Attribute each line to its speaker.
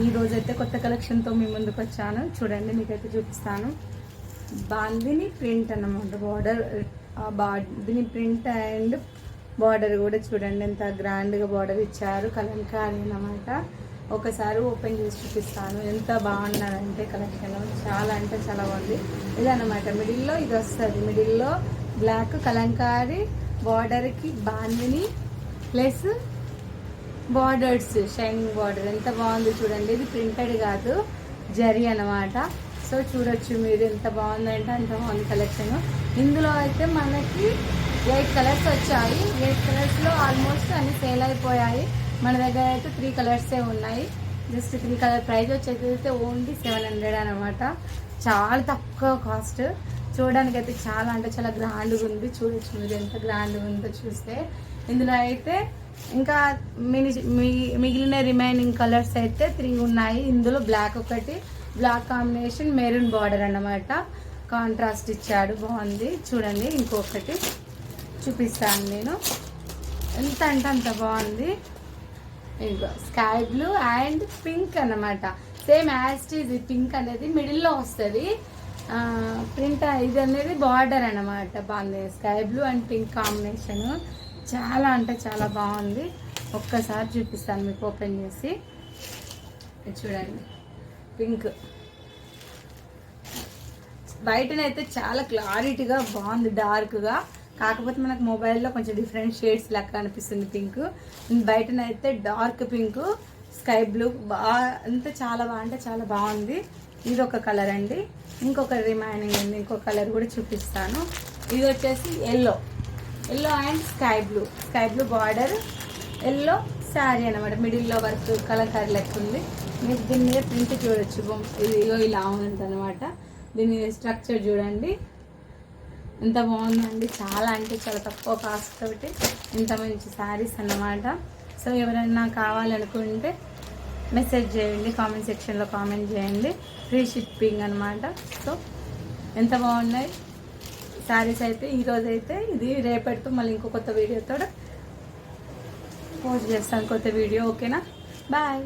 Speaker 1: ఈ రోజైతే కొత్త కలెక్షన్తో మీ ముందుకు వచ్చాను. చూడండి, మీకైతే చూపిస్తాను. బాందిని ప్రింట్ అన్నమాట. బాందిని ప్రింట్ అండ్ బార్డర్ కూడా చూడండి ఎంత గ్రాండ్గా బార్డర్ ఇచ్చారు. కలంకారీ అన్నమాట. ఒకసారి ఓపెన్ చేసి చూపిస్తాను. ఎంత బాగున్నదంటే కలెక్షన్ చాలా అంటే చాలా బాగుంది. ఇదన్నమాట మిడిల్లో ఇది వస్తుంది. మిడిల్లో బ్లాక్ కలంకారీ, బార్డర్కి bandhani plus borders, shining border ఎంత బాగుంది చూడండి. ఇది ప్రింటెడ్ కాదు, జరీ అన్నమాట. సో చూడొచ్చు మీరు ఎంత బాగుందంటే అంత బాగుంది కలెక్షన్. ఇందులో అయితే మనకి 8 కలర్స్ వచ్చాయి. 8 కలర్స్లో ఆల్మోస్ట్ అన్ని సేల్ అయిపోయాయి. మన దగ్గర అయితే 3 కలర్సే ఉన్నాయి. జస్ట్ 3 కలర్ ప్రైస్ వచ్చేది ఓన్లీ 700 అనమాట. చాలా తక్కువ కాస్ట్. చూడడానికి అయితే చాలా అంటే చాలా గ్రాండ్గా ఉంది. చూడొచ్చు మీరు ఎంత గ్రాండ్గా ఉందో చూస్తే. ఇందులో అయితే ఇంకా మిగిలిన రిమైనింగ్ కలర్స్ అయితే 3 ఉన్నాయి. ఇందులో బ్లాక్ ఒకటి, బ్లాక్ కాంబినేషన్ మెరూన్ బార్డర్ అన్నమాట. కాంట్రాస్ట్ ఇచ్చాడు, బాగుంది. చూడండి ఇంకొకటి చూపిస్తాను నేను. ఎంత అంటే అంత బాగుంది. ఇంకా స్కై బ్లూ అండ్ పింక్ అన్నమాట. సేమ్ యాజ్ ఇది పింక్ అనేది మిడిల్లో వస్తుంది. ప్రింట్ ఇది అనేది బార్డర్ అన్నమాట. బాగుంది. Sky blue and pink combination చాలా అంటే చాలా బాగుంది. ఒక్కసారి చూపిస్తాను మీకు ఓపెన్ చేసి. చూడండి పింక్ బయటనైతే చాలా క్లారిటీగా బాగుంది, డార్క్గా. కాకపోతే మనకు మొబైల్లో కొంచెం డిఫరెంట్ షేడ్స్ లెక్క అనిపిస్తుంది పింక్. బయటనైతే డార్క్ పింక్, స్కై బ్లూ అంతా చాలా అంటే చాలా బాగుంది. ఇది ఒక కలర్ అండి. ఇంకొక రిమైనింగ్ ఉంది, ఇంకొక కలర్ కూడా చూపిస్తాను. ఇది వచ్చేసి yellow and sky blue border, yellow sari అనమాట. మిడిల్లో వర్క్ కలంకారీ లెక్క ఉంది. మీరు దీని మీద ప్రింట్ చూడొచ్చు. ఇది ఇలా ఉంది అనమాట. దీని స్ట్రక్చర్ చూడండి ఎంత బాగుందండి. చాలా అంటే చాలా తక్కువ కాస్ట్ తోటి ఇంత మంచి శారీస్ అన్నమాట. సో ఎవరైనా కావాలనుకుంటే మెసేజ్ చేయండి, కామెంట్ సెక్షన్లో కామెంట్ చేయండి. ఫ్రీ షిప్పింగ్ అనమాట. సో ఎంత బాగున్నాయి శారీస్ అయితే. ఈరోజైతే ఇది, రేపటితో మళ్ళీ ఇంకో కొత్త వీడియోతో పోస్ట్ చేస్తాను, కొత్త వీడియో. ఓకేనా? బాయ్.